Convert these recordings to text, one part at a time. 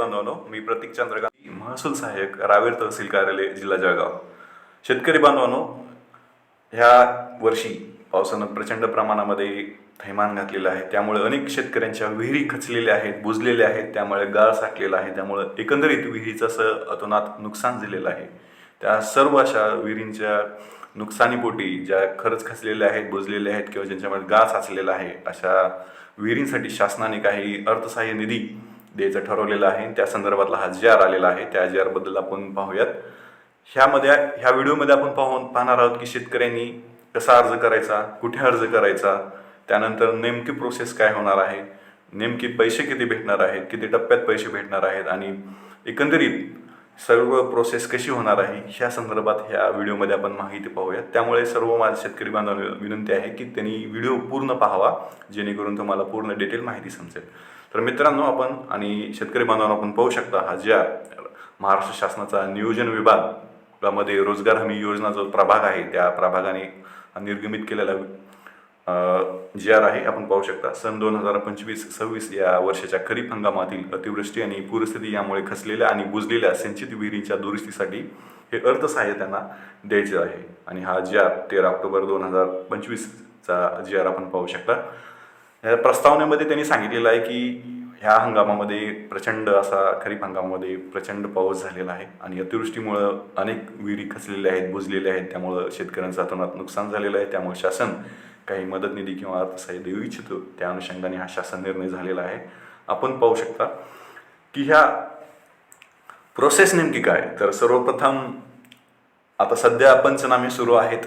बांधवांनो, मी प्रतीक चंद्रकांत, महसूल सहाय्यक, रावेर तहसील कार्यालय, जिल्हा जळगाव. शेतकरी बांधवांनो, ह्या वर्षी पावसानं प्रचंड प्रमाणामध्ये थैमान घातलेलं आहे. त्यामुळे अनेक शेतकऱ्यांच्या विहिरी खचलेल्या आहेत, बुजलेल्या आहेत. त्यामुळे गाळ साठलेला आहे. त्यामुळे एकंदरीत विहिरीचं असं अतोनात नुकसान झालेलं आहे. त्या सर्व अशा विहिरींच्या नुकसानीपोटी ज्या खरंच खचलेल्या आहेत, बुजलेल्या आहेत किंवा ज्यांच्यामध्ये गाळ साचलेला आहे, अशा विहिरींसाठी शासनाने काही अर्थसहाय्य निधी द्यायचं ठरवलेलं आहे. त्या संदर्भातला हा जी आर आलेला आहे. त्या जी आरबद्दल आपण पाहूयात. ह्या व्हिडिओमध्ये आपण पाहणार आहोत की शेतकऱ्यांनी कसा अर्ज करायचा, कुठे अर्ज करायचा, त्यानंतर नेमकी प्रोसेस काय होणार आहे, नेमकी पैसे किती भेटणार आहेत, किती टप्प्यात पैसे भेटणार आहेत आणि एकंदरीत सर्व प्रोसेस कशी होणार आहे, ह्या संदर्भात ह्या व्हिडिओमध्ये आपण माहिती पाहूयात. त्यामुळे सर्व माझ्या शेतकरी बांधवांना विनंती आहे की त्यांनी व्हिडिओ पूर्ण पाहावा, जेणेकरून तुम्हाला पूर्ण डिटेल माहिती समजेल. तर मित्रांनो, आपण आणि शेतकरी बांधवांना आपण पाहू शकता हा जी आर महाराष्ट्र शासनाचा नियोजन विभागामध्ये रोजगार हमी योजना जो प्रभाग आहे त्या प्रभागाने निर्गमित केलेला जी आर आहे. आपण पाहू शकता, सन 2025-26 या वर्षाच्या खरीप हंगामातील अतिवृष्टी आणि पूरस्थिती यामुळे खचलेल्या आणि बुजलेल्या सिंचित विहिरींच्या दुरुस्तीसाठी हे अर्थसहाय्य त्यांना द्यायचे आहे. आणि हा जी आर 13 ऑक्टोबर 2025चा जी आर आपण पाहू शकता. या प्रस्तावनेमध्ये त्यांनी सांगितलेलं आहे की ह्या हंगामामध्ये खरीप हंगामामध्ये प्रचंड पाऊस झालेला आहे आणि अतिवृष्टीमुळं अनेक विहिरी खचलेल्या आहेत, बुजलेल्या आहेत. त्यामुळं शेतकऱ्यांचं अतोनात नुकसान झालेलं आहे. त्यामुळे शासन काही मदत निधी किंवा अर्थसहाय्य देऊ इच्छितो. त्या अनुषंगाने हा शासन निर्णय झालेला आहे. आपण पाहू शकता की ह्या प्रोसेस नेमकी काय. तर सर्वप्रथम आता सध्या पंचनामे सुरू आहेत.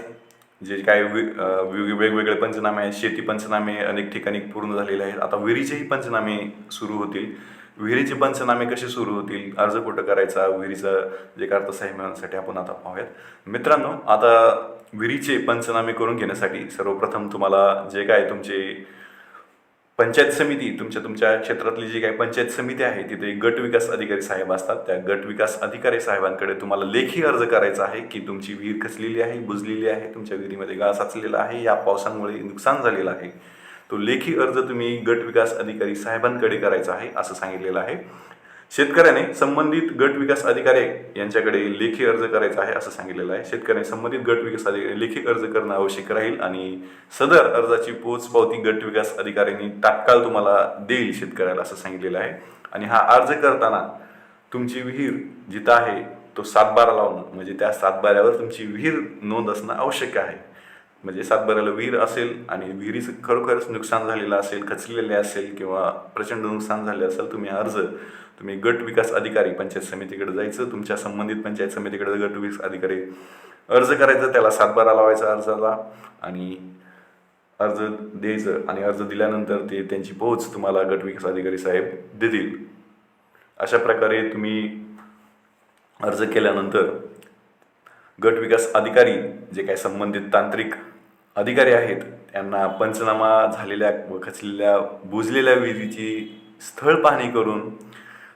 जे काय वेगवेगळे पंचनामे आहेत, शेती पंचनामे अनेक ठिकाणी पूर्ण झालेले आहेत. आता विहिरीचेही पंचनामे सुरू होतील. विहिरीचे पंचनामे कसे सुरू होतील, अर्ज कुठं करायचा, विहिरीचं जे काय अर्थसहाय्य मिळवण्यासाठी आपण आता पाहूयात. मित्रांनो, आता विहिरीचे पंचनामे करून घेण्यासाठी सर्वप्रथम तुम्हाला जे काय तुमचे पंचायत समिती, तुमच्या क्षेत्रातली जी काही पंचायत समिती आहे, तिथे गट विकास अधिकारी साहेब असतात. त्या गट विकास अधिकारी साहेबांकडे तुम्हाला लेखी अर्ज करायचा आहे की तुमची विहीर खचलेली आहे, बुजलेली आहे, तुमच्या विहिरीमध्ये गाळ साचलेला आहे, या पावसामुळे नुकसान झालेलं आहे. तो लेखी अर्ज तुम्ही गट विकास अधिकारी साहेबांकडे करायचा आहे असं सांगितलेलं आहे. शेतकऱ्याने संबंधित गट विकास अधिकारी यांच्याकडे लेखी अर्ज करायचा आहे असं सांगितलेलं आहे. शेतकऱ्याने संबंधित गट विकास अधिकारी लेखी अर्ज करणं आवश्यक राहील आणि सदर अर्जाची पोचपावती गट विकास अधिकाऱ्यांनी तात्काळ तुम्हाला देईल शेतकऱ्याला असं सांगितलेलं आहे. आणि हा अर्ज करताना तुमची विहीर जिथं आहे तो 7/12 लावणं, म्हणजे त्या 7/12वर तुमची विहीर नोंद असणं आवश्यक आहे. म्हणजे 7/12ला विहीर असेल आणि विहिरीचं खरोखरच नुकसान झालेलं असेल, खचलेले असेल किंवा प्रचंड नुकसान झाले असेल, तुम्ही गट विकास अधिकारी पंचायत समितीकडे जायचं. तुमच्या संबंधित पंचायत समितीकडे गट विकास अधिकारी अर्ज करायचा, त्याला 7/12 लावायचा अर्जाला आणि अर्ज द्यायचं. आणि अर्ज दिल्यानंतर त्यांची पोहोच तुम्हाला गट विकास अधिकारी साहेब देतील. अशा प्रकारे तुम्ही अर्ज केल्यानंतर गट विकास अधिकारी जे काही संबंधित तांत्रिक अधिकारी आहेत त्यांना पंचनामा झालेल्या व खचलेल्या बुजलेल्या विहिरीची स्थळ पाहणी करून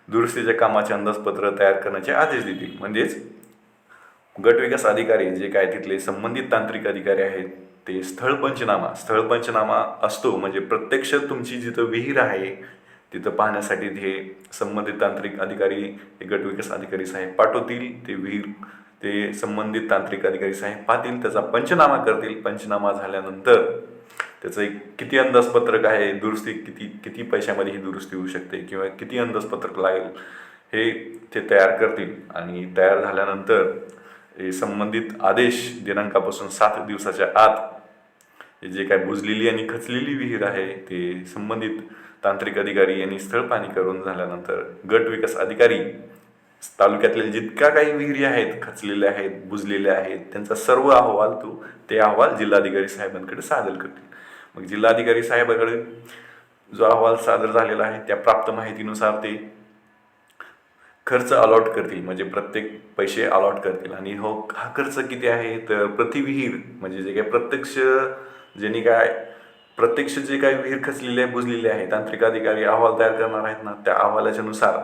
दुरुस्तीच्या कामाचे अंदाजपत्र तयार करण्याचे आदेश देतील. म्हणजेच गट विकास अधिकारी जे काय तिथले संबंधित तांत्रिक अधिकारी आहेत ते स्थळ पंचनामा असतो. म्हणजे प्रत्यक्ष तुमची जिथं विहीर आहे तिथं पाहण्यासाठी हे संबंधित तांत्रिक अधिकारी, गट विकास अधिकारी साहेब पाठवतील. ते संबंधित तांत्रिक अधिकारी साहेब पाहतील, त्याचा पंचनामा करतील. पंचनामा झाल्यानंतर त्याचं किती अंदाजपत्रक आहे, दुरुस्ती किती पैशामध्ये ही दुरुस्ती होऊ शकते किंवा किती अंदाजपत्रक लागेल हे ते तयार करतील. आणि तयार झाल्यानंतर संबंधित आदेश दिनांकापासून 7 दिवसाच्या आत जे काय बुजलेली आणि खचलेली विहीर आहे ते संबंधित तांत्रिक अधिकारी यांनी स्थळ पाहणी करून झाल्यानंतर गट विकास अधिकारी तालुक्यातल्या जितक्या काही विहिरी आहेत, खचलेल्या आहेत, बुजलेल्या आहेत, त्यांचा सर्व अहवाल ते अहवाल जिल्हाधिकारी साहेबांकडे सादर करतील. मग जिल्हाधिकारी साहेबांकडे जो अहवाल सादर झालेला आहे त्या प्राप्त माहितीनुसार ते खर्च अलॉट करतील. म्हणजे प्रत्येक पैसे अलॉट करतील. आणि हा खर्च किती आहे तर प्रति विहीर, म्हणजे जे काही प्रत्यक्ष जे काही विहीर खचलेली आहे, बुजलेली आहे, तांत्रिक अधिकारी अहवाल तयार करणार आहेत ना, त्या अहवालाच्या नुसार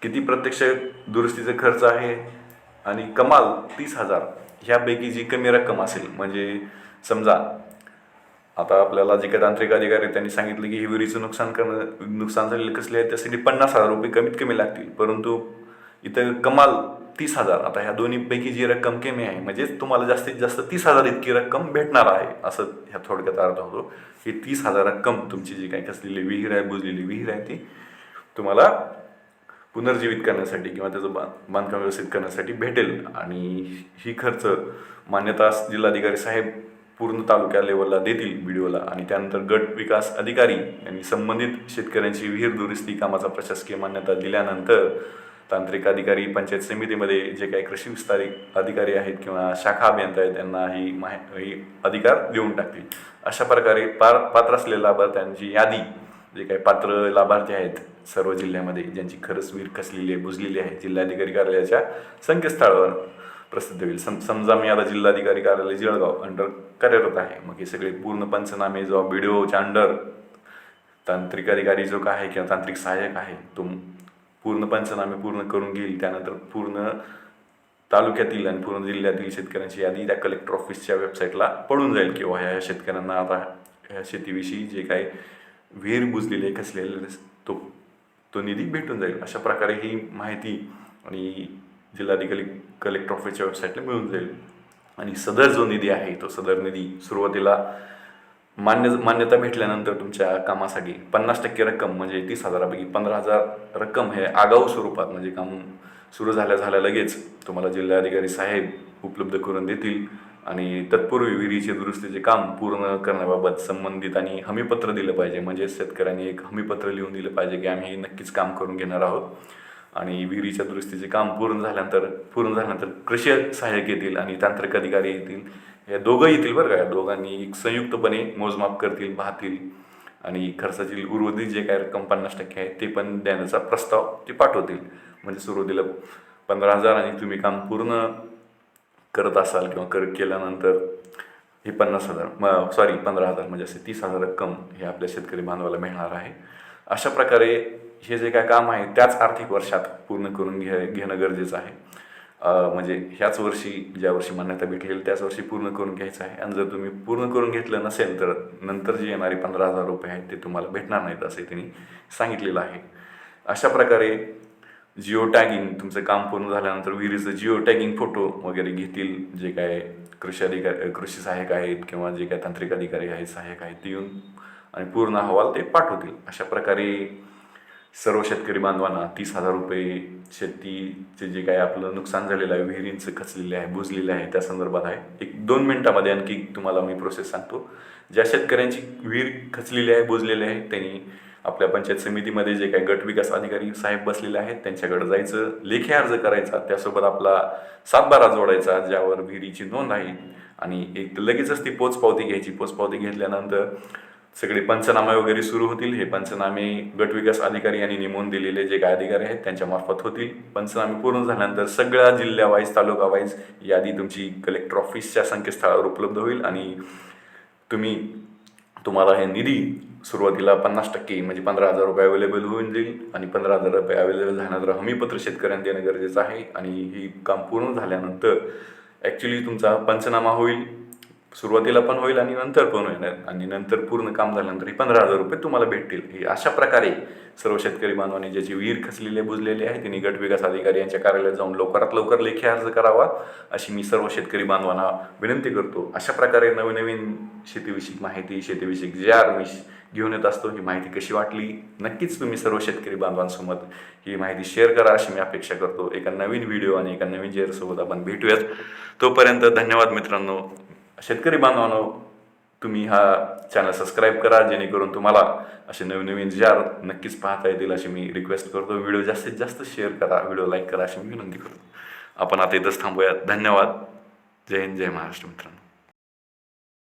किती प्रत्यक्ष दुरुस्तीचा खर्च आहे आणि कमाल 30,000 ह्यापैकी जी कमी रक्कम असेल, म्हणजे समजा आता आपल्याला जे काही तांत्रिक अधिकारी आहेत त्यांनी सांगितलं की ही विहिरीचं नुकसान झालेलं कसले आहे त्यासाठी 50,000 रुपये कमीत कमी लागतील, परंतु इथं कमाल 30,000. आता ह्या दोन्हीपैकी जी रक्कम कमी आहे म्हणजे तुम्हाला जास्तीत जास्त 30,000 इतकी रक्कम भेटणार आहे, असं ह्या थोडक्यात अर्थ होतो. ही 30,000 रक्कम तुमची जी काही कसलेली विहीर आहे, बुजलेली विहीर आहे, ती तुम्हाला पुनर्जीवित करण्यासाठी किंवा त्याचं बांधकाम व्यवस्थित करण्यासाठी भेटेल. आणि ही खर्च मान्यता जिल्हाधिकारी साहेब पूर्ण तालुक्या लेवलला देतील व्हिडिओला, आणि त्यानंतर गट विकास अधिकारी यांनी संबंधित शेतकऱ्यांची विहीर दुरुस्ती कामाचा प्रशासकीय मान्यता दिल्यानंतर तांत्रिक अधिकारी पंचायत समितीमध्ये जे काही कृषी विस्तार अधिकारी आहेत किंवा शाखा अभियंता आहेत त्यांना ही अधिकार देऊन टाकतील. अशा प्रकारे पात्र असलेल्या लाभार्थ्यांची यादी, जे काही पात्र लाभार्थी आहेत सर्व जिल्ह्यामध्ये ज्यांची खरंच विहीर खचलेली आहे, बुजलेली आहे, जिल्हाधिकारी कार्यालयाच्या संकेतस्थळावर प्रसिद्ध होईल. समजा मी आता जिल्हाधिकारी कार्यालय जळगाव अंडर कार्यरत आहे, मग हे सगळे पूर्ण पंचनामे जो व्हिडिओच्या अंडर तांत्रिक अधिकारी जो काय आहे किंवा तांत्रिक सहाय्यक आहे तो पूर्ण पंचनामे पूर्ण करून घेईल. त्यानंतर पूर्ण तालुक्यातील आणि पूर्ण जिल्ह्यातील शेतकऱ्यांची यादी त्या कलेक्टर ऑफिसच्या वेबसाईटला पडून जाईल, किंवा ह्या शेतकऱ्यांना आता ह्या शेतीविषयी जे काही विहीर बुजलेले खचलेले तो निधी भेटून जाईल. अशा प्रकारे ही माहिती आणि जिल्हाधिकारी कलेक्टर ऑफिसच्या वेबसाईटला मिळून जाईल. आणि सदर जो निधी आहे तो सदर निधी सुरुवातीला मान्यता भेटल्यानंतर तुमच्या कामासाठी 50% रक्कम म्हणजे 30,000पैकी 15,000 रक्कम हे आगाऊ स्वरूपात म्हणजे काम सुरू झाल्या लगेच तुम्हाला जिल्हाधिकारी साहेब उपलब्ध करून देतील. आणि तत्पूर्वी विहिरीचे दुरुस्तीचे काम पूर्ण करण्याबाबत संबंधित आणि हमीपत्र दिलं पाहिजे, म्हणजे शेतकऱ्यांनी एक हमीपत्र लिहून दिलं पाहिजे की आम्ही नक्कीच काम करून घेणार आहोत. आणि विहिरीच्या दुरुस्तीचे काम पूर्ण झाल्यानंतर कृषी सहाय्यक येतील आणि तांत्रिक अधिकारी येतील, हे दोघं येतील बरं का. या दोघांनी संयुक्तपणे मोजमाप करतील, पाहतील आणि खर्चाची उर्वरित जे काय रक्कम 50% आहे ते पण देण्याचा प्रस्ताव ते पाठवतील. म्हणजे सुरुवातीला 15,000 आणि तुम्ही काम पूर्ण करत असाल किंवा केल्यानंतर हे 15,000 म्हणजे असे 30,000 रक्कम हे आपल्या शेतकरी बांधवाला मिळणार आहे. अशा प्रकारे हे जे काय काम आहे त्याच आर्थिक वर्षात पूर्ण करून घेणं गरजेचं आहे. म्हणजे ह्याच वर्षी ज्या वर्षी मान्यता भेटलेली त्याच वर्षी पूर्ण करून घ्यायचं आहे. आणि जर तुम्ही पूर्ण करून घेतलं नसेल तर नंतर जे येणारे 15,000 रुपये आहेत ते तुम्हाला भेटणार नाहीत असे त्यांनी सांगितलेलं आहे. अशा प्रकारे जिओ टॅगिंग तुमचं काम पूर्ण झाल्यानंतर विहिरीचं जिओ टॅगिंग फोटो वगैरे घेतील जे काय कृषी सहाय्यक आहेत किंवा जे काय तांत्रिक अधिकारी आहेत सहाय्यक आहेत ते येऊन आणि पूर्ण अहवाल ते पाठवतील. अशा प्रकारे सर्व शेतकरी बांधवांना 30,000 रुपये शेतीचे जे काय आपलं नुकसान झालेलं आहे, विहिरींचं खचलेले आहे, बुजलेले आहे त्या संदर्भात आहे. 1-2 मिनिटामध्ये आणखी तुम्हाला मी प्रोसेस सांगतो. ज्या शेतकऱ्यांची विहीर खचलेली आहे, बुजलेली आहे, त्यांनी आपल्या पंचायत समितीमध्ये जे काही गट विकास अधिकारी साहेब बसलेले आहेत त्यांच्याकडे जायचं, लेखी अर्ज करायचा, त्यासोबत आपला 7/12 जोडायचा ज्यावर विहिरीची नोंद आहे आणि एक लगेचच ती पोचपावती घ्यायची. पोचपावती घेतल्यानंतर सगळे पंचनामे वगैरे सुरू होतील. हे पंचनामे गट विकास अधिकारी यांनी नेमून दिलेले जे काय अधिकारी आहेत त्यांच्या मार्फत होतील. पंचनामे पूर्ण झाल्यानंतर सगळ्या जिल्ह्यावाईज तालुका वाईज यादी तुमची कलेक्टर ऑफिसच्या संकेतस्थळावर उपलब्ध होईल आणि तुम्हाला हे निधी सुरुवातीला 50% म्हणजे 15,000 रुपये अवेलेबल होऊन जाईल. आणि 15,000 रुपये अवेलेबल झाल्यानंतर हमीपत्र शेतकऱ्यांना देणं गरजेचं आहे. आणि ही काम पूर्ण झाल्यानंतर ॲक्च्युली तुमचा पंचनामा होईल, सुरुवातीला पण होईल आणि नंतर पण होईल आणि नंतर पूर्ण काम झाल्यानंतर ही 15,000 रुपये तुम्हाला भेटतील. ही अशा प्रकारे सर्व शेतकरी बांधवांनी ज्याची विहीर खचलेली बुजलेली आहे त्यांनी गट विकास अधिकारी यांच्या कार्यालयात जाऊन लवकरात लवकर लेखी अर्ज करावा अशी मी सर्व शेतकरी बांधवांना विनंती करतो. अशा प्रकारे नवीन शेतीविषयक माहिती, शेतीविषयक जे मी घेऊन येत असतो. ही माहिती कशी वाटली नक्कीच तुम्ही सर्व शेतकरी बांधवांसोबत ही माहिती शेअर करा अशी मी अपेक्षा करतो. एका नवीन व्हिडिओ आणि एका नवीन जेअरसोबत आपण भेटूयात. तोपर्यंत धन्यवाद मित्रांनो. शेतकरी बांधवांनो, तुम्ही हा चॅनल सबस्क्राईब करा जेणेकरून तुम्हाला असे नवीन जार नक्कीच पाहता येतील अशी मी रिक्वेस्ट करतो. व्हिडिओ जास्तीत जास्त शेअर करा, व्हिडिओ लाईक करा अशी मी विनंती करतो. आपण आता इथंच थांबूया. धन्यवाद. जय हिंद, जय महाराष्ट्र मित्रांनो.